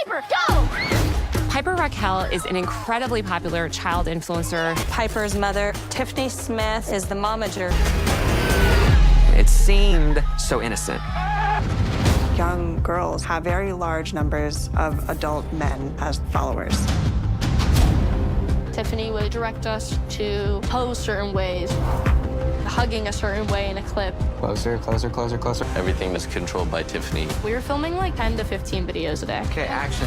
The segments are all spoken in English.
Piper, go! Piper Rockelle is an incredibly popular child influencer. Piper's mother, Tiffany Smith, is the momager. It seemed so innocent. Young girls have very large numbers of adult men as followers. Tiffany would direct us to pose certain ways, hugging a certain way in a clip. Closer, closer, closer, closer. Everything was controlled by Tiffany. We were filming like 10 to 15 videos a day. Okay, action.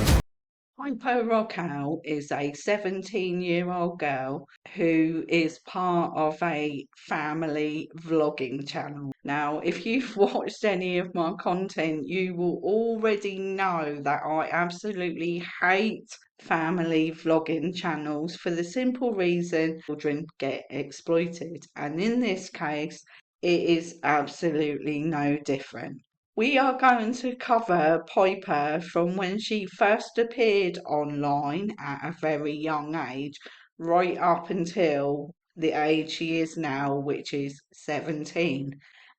Piper Rockelle is a 17-year-old girl who is part of a family vlogging channel. Now, if you've watched any of my content, you will already know that I absolutely hate family vlogging channels for the simple reason children get exploited. And in this case, it is absolutely no different. We are going to cover Piper from when she first appeared online at a very young age, right up until the age she is now, which is 17.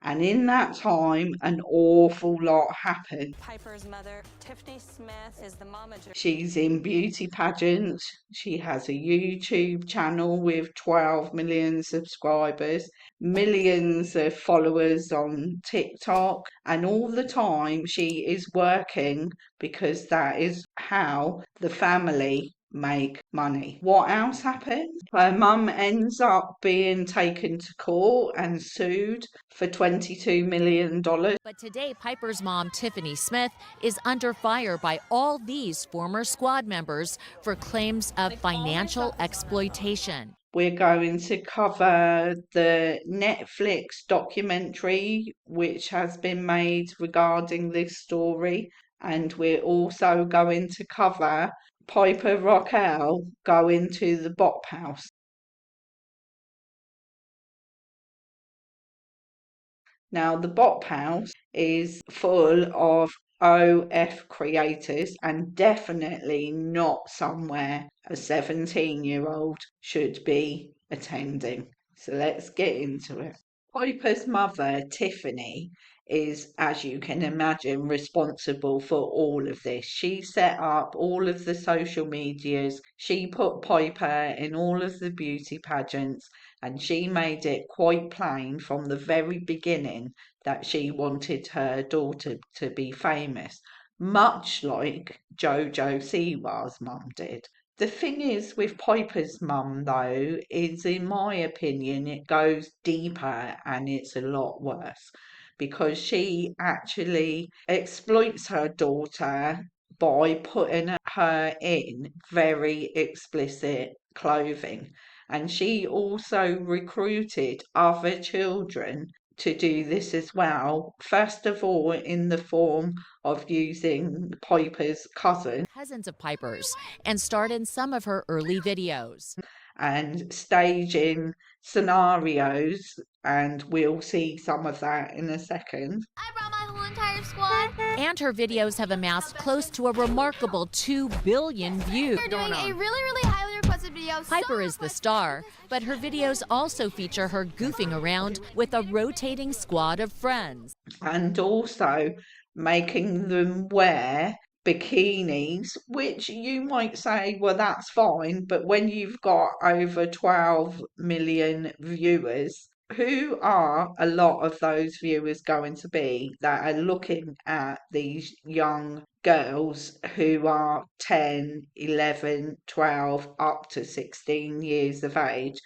And in that time, an awful lot happened. Piper's mother, Tiffany Smith, is the momager. She's in beauty pageants. She has a YouTube channel with 12 million subscribers, millions of followers on TikTok, and all the time she is working because that is how the family make money. What else happens? Her mum ends up being taken to court and sued for $22 million. But today, Piper's mom, Tiffany Smith, is under fire by all these former squad members for claims of financial exploitation. We're going to cover the Netflix documentary which has been made regarding this story, and we're also going to cover Piper Rockelle going to the Bop House. Now, the Bop House is full of OF creators and definitely not somewhere a 17-year-old should be attending. So let's get into it. Piper's mother, Tiffany, is, as you can imagine, responsible for all of this. She set up all of the social medias. She put Piper in all of the beauty pageants, and she made it quite plain from the very beginning that she wanted her daughter to be famous, much like Jojo Siwa's mum did. The thing is with Piper's mum, though, is in my opinion, it goes deeper and it's a lot worse, because she actually exploits her daughter by putting her in very explicit clothing. And she also recruited other children to do this as well. First of all, in the form of using Piper's cousin. Cousins of Piper's, and starred in some of her early videos. And staging scenarios, and we'll see some of that in a second. I brought my whole entire squad. And her videos have amassed close to a remarkable 2 billion views. We're doing a really highly requested video. Piper is the star, but her videos also feature her goofing around with a rotating squad of friends. And also making them wear bikinis, which you might say, well, that's fine, but when you've got over 12 million viewers, who are a lot of those viewers going to be that are looking at these young girls who are 10, 11, 12, up to 16 years of age?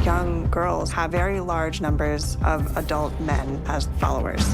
Young girls have very large numbers of adult men as followers.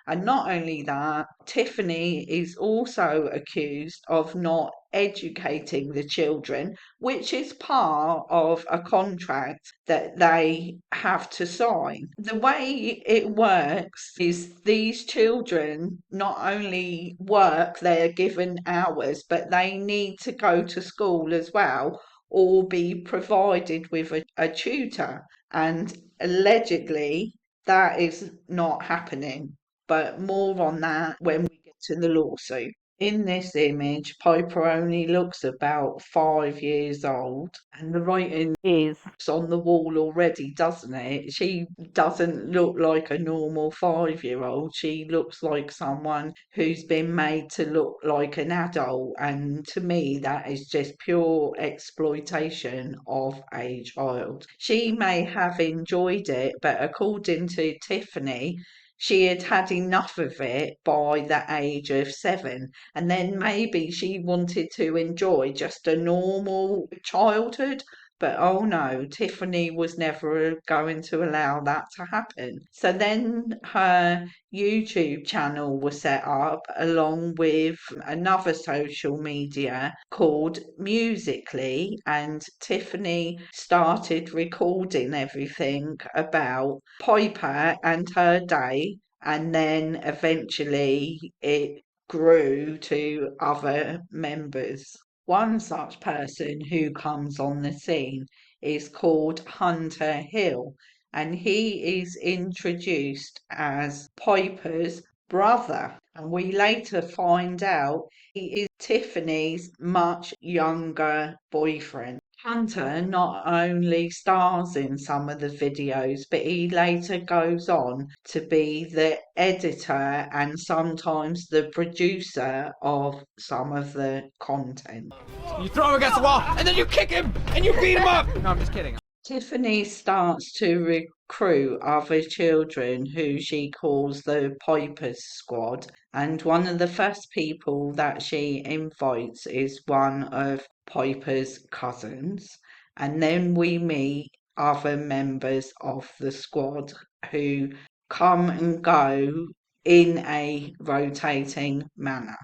And not only that, Tiffany is also accused of not educating the children, which is part of a contract that they have to sign. The way it works is these children not only work their given hours, but they need to go to school as well, or be provided with a tutor. And allegedly, that is not happening. But more on that when we get to the lawsuit. In this image, Piper only looks about 5 years old, and the writing is on the wall already, doesn't it? She doesn't look like a normal 5-year-old. She looks like someone who's been made to look like an adult, and to me, that is just pure exploitation of a child. She may have enjoyed it, but according to Tiffany, she had had enough of it by the age of 7, and then maybe she wanted to enjoy just a normal childhood. But oh no, Tiffany was never going to allow that to happen. So then her YouTube channel was set up along with another social media called Musically, and Tiffany started recording everything about Piper and her day, and then eventually it grew to other members. One such person who comes on the scene is called Hunter Hill, and he is introduced as Piper's brother. And we later find out he is Tiffany's much younger boyfriend. Hunter not only stars in some of the videos, but he later goes on to be the editor and sometimes the producer of some of the content. You throw him against the wall, and then you kick him, and you beat him up! No, I'm just kidding. Tiffany starts to recruit other children who she calls the Piper's Squad, and one of the first people that she invites is one of Piper's cousins, and then we meet other members of the squad who come and go in a rotating manner.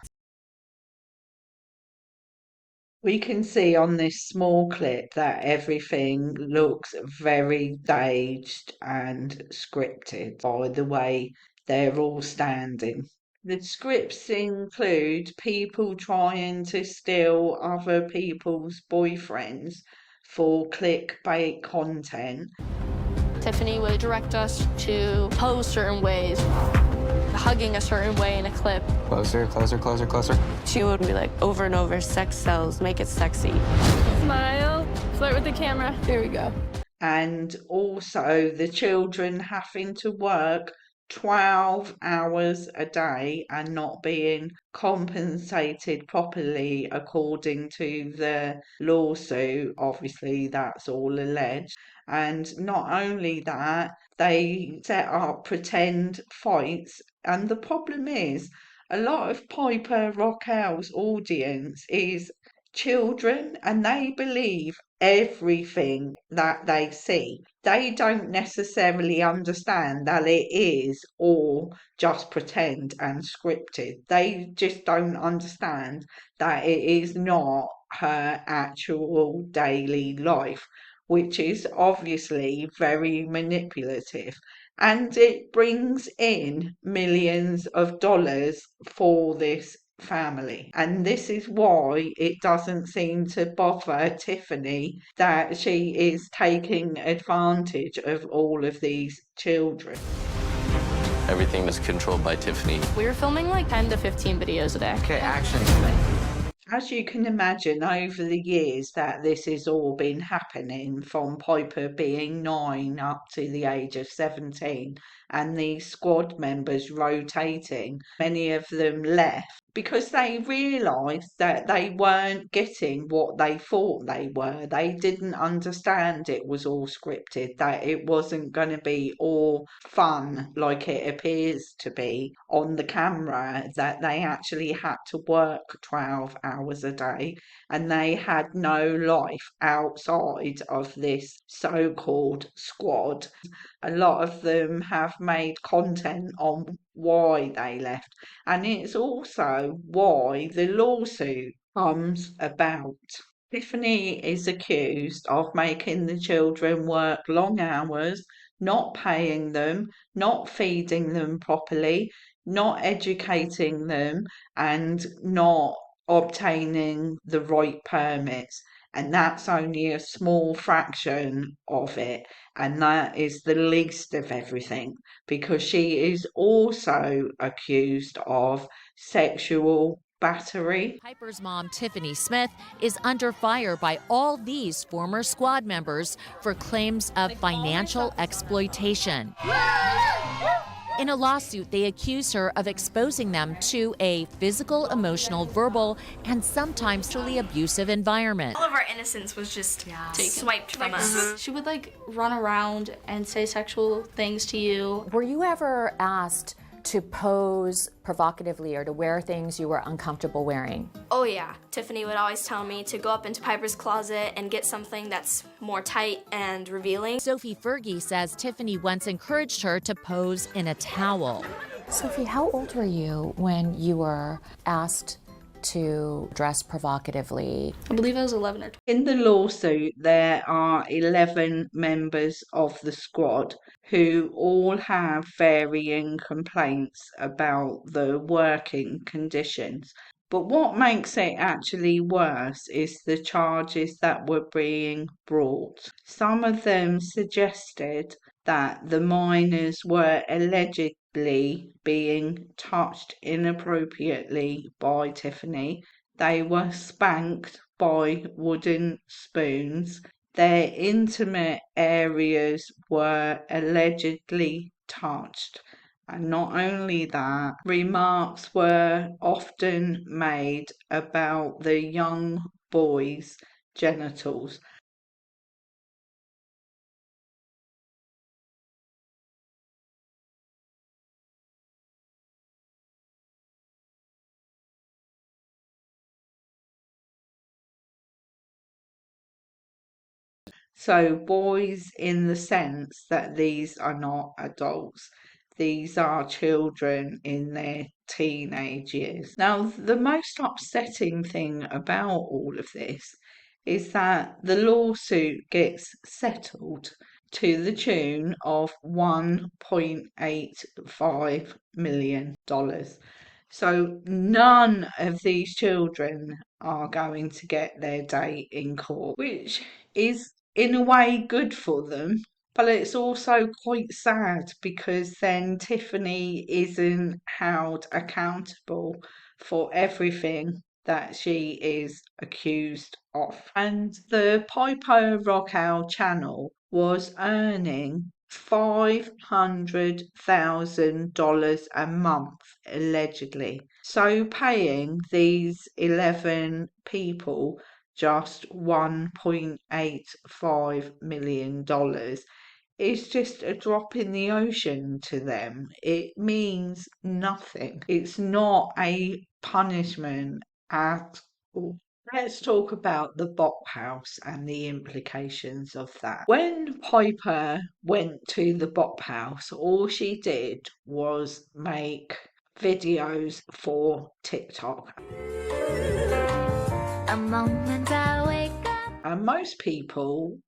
We can see on this small clip that everything looks very staged and scripted by the way they're all standing. The scripts include people trying to steal other people's boyfriends for clickbait content. Tiffany would direct us to pose certain ways, hugging a certain way in a clip. Closer, closer, closer, closer. She would be like, over and over, sex sells, make it sexy. Smile, flirt with the camera. Here we go. And also the children having to work 12 hours a day and not being compensated properly according to the lawsuit. Obviously, that's all alleged. And not only that, they set up pretend fights. And the problem is, a lot of Piper Rockelle's audience is children, and they believe everything that they see. They don't necessarily understand that it is all just pretend and scripted. They just don't understand that it is not her actual daily life, which is obviously very manipulative. And it brings in millions of dollars for this family, and this is why it doesn't seem to bother Tiffany that she is taking advantage of all of these children. Everything is controlled by Tiffany. We were filming like 10 to 15 videos a day. Okay, action. As you can imagine, over the years that this has all been happening, from Piper being 9 up to the age of 17, and the squad members rotating, many of them left because they realised that they weren't getting what they thought they were. They didn't understand it was all scripted, that it wasn't going to be all fun like it appears to be on the camera, that they actually had to work 12 hours a day and they had no life outside of this so-called squad. A lot of them have made content on why they left, and it's also why the lawsuit comes about. Tiffany is accused of making the children work long hours, not paying them, not feeding them properly, not educating them, and not obtaining the right permits. And that's only a small fraction of it, and that is the least of everything, because she is also accused of sexual battery. Piper's mom, Tiffany Smith, is under fire by all these former squad members for claims of financial exploitation. In a lawsuit, they accuse her of exposing them to a physical, emotional, verbal, and sometimes truly abusive environment. All of our innocence was just swiped from us. She would like run around and say sexual things to you. Were you ever asked to pose provocatively or to wear things you were uncomfortable wearing? Oh yeah, Tiffany would always tell me to go up into Piper's closet and get something that's more tight and revealing. Sophie Fergie says Tiffany once encouraged her to pose in a towel. Sophie, how old were you when you were asked to dress provocatively? I believe I was 11 or 12. In the lawsuit, there are 11 members of the squad who all have varying complaints about the working conditions. But what makes it actually worse is the charges that were being brought. Some of them suggested that the minors were allegedly being touched inappropriately by Tiffany. They were spanked by wooden spoons. Their intimate areas were allegedly touched. And not only that, remarks were often made about the young boys' genitals. So boys in the sense that these are not adults. These are children in their teenage years. Now, the most upsetting thing about all of this is that the lawsuit gets settled to the tune of $1.85 million. So none of these children are going to get their day in court, which is in a way good for them, but it's also quite sad because then Tiffany isn't held accountable for everything that she is accused of. And the Piper Rockelle channel was earning $500,000 a month, allegedly. So paying these 11 people just $1.85 million is just a drop in the ocean to them. It means nothing. It's not a punishment at all. Let's talk about the bot house and the implications of that. When Piper went to the bot house, all she did was make videos for TikTok. A moment I wake up. And most people,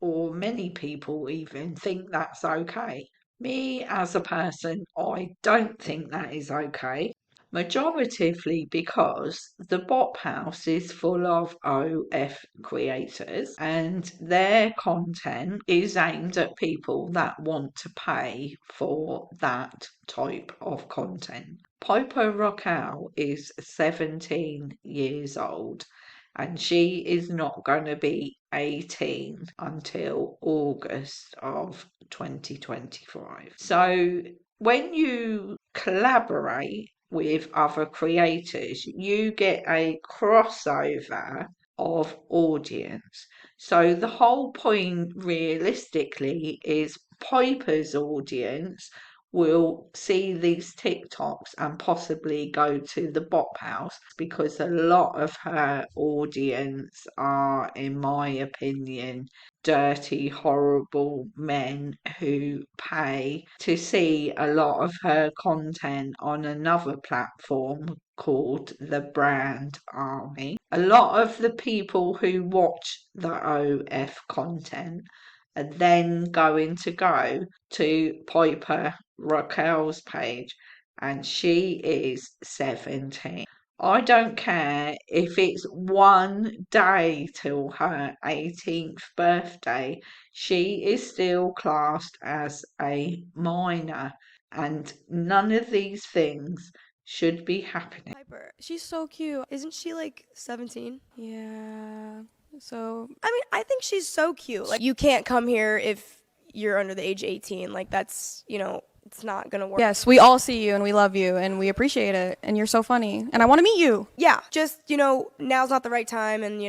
or many people even, think that's okay. Me as a person, I don't think that is okay. Majoritively because the bot house is full of OF creators and their content is aimed at people that want to pay for that type of content. Piper Rockelle is 17 years old and she is not going to be 18 until August of 2025. So when you collaborate with other creators, you get a crossover of audience. So the whole point realistically is Piper's audience will see these TikToks and possibly go to the bot house because a lot of her audience are, in my opinion, dirty, horrible men who pay to see a lot of her content on another platform called the Brand Army. A lot of the people who watch the OF content are then going to go to Piper Rockelle's page, and she is 17. I don't care if it's one day till her 18th birthday, she is still classed as a minor, and none of these things should be happening. Piper, she's so cute. Isn't she like 17? Yeah. So, I mean, I think she's so cute. Like, you can't come here if you're under the age of 18. Like, that's, it's not gonna work. Yes, we all see you and we love you and we appreciate it. And you're so funny. And I want to meet you. Yeah, just, now's not the right time. And,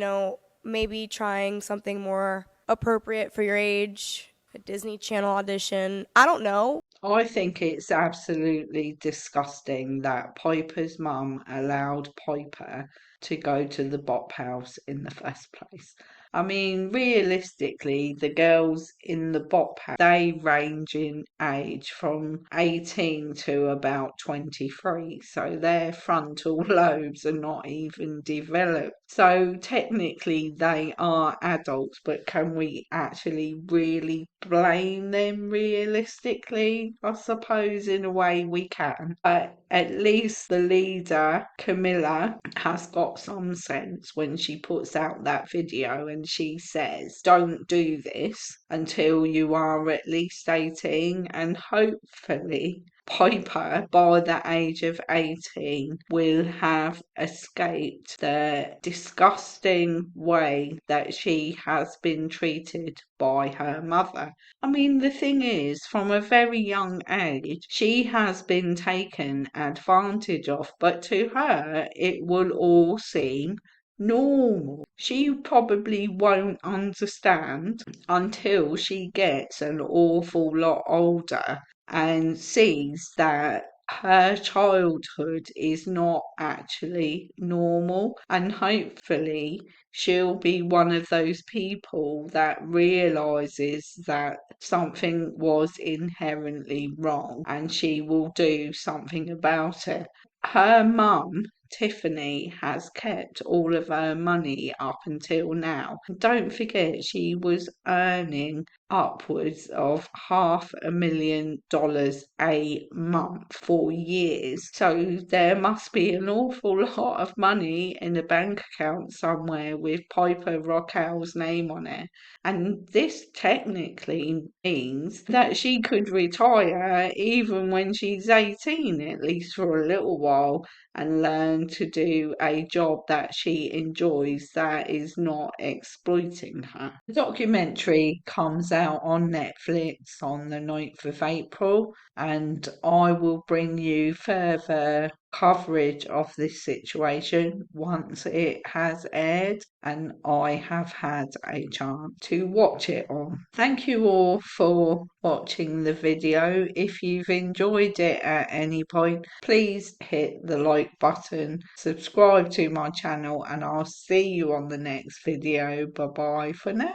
maybe trying something more appropriate for your age. A Disney Channel audition. I don't know. I think it's absolutely disgusting that Piper's mum allowed Piper to go to the Bop House in the first place. I mean, realistically, the girls in the Bop House, they range in age from 18 to about 23, so their frontal lobes are not even developed. So technically they are adults, but can we actually really blame them realistically? I suppose in a way we can. But at least the leader, Camilla, has got some sense when she puts out that video and she says, don't do this until you are at least 18, and hopefully Piper, by the age of 18, will have escaped the disgusting way that she has been treated by her mother. I mean, the thing is, from a very young age, she has been taken advantage of, but to her, it will all seem normal. She probably won't understand until she gets an awful lot older and sees that her childhood is not actually normal, and hopefully she'll be one of those people that realizes that something was inherently wrong and she will do something about it. Her mum, Tiffany, has kept all of her money up until now. Don't forget, she was earning upwards of $500,000 a month for years. So there must be an awful lot of money in a bank account somewhere with Piper Rockelle's name on it. And this technically means that she could retire even when she's 18, at least for a little while, and learn to do a job that she enjoys that is not exploiting her. The documentary comes out on Netflix on the 9th of April, and I will bring you further coverage of this situation once it has aired and I have had a chance to watch it on. Thank you all for watching the video. If you've enjoyed it at any point, please hit the like button, subscribe to my channel, and I'll see you on the next video. Bye bye for now.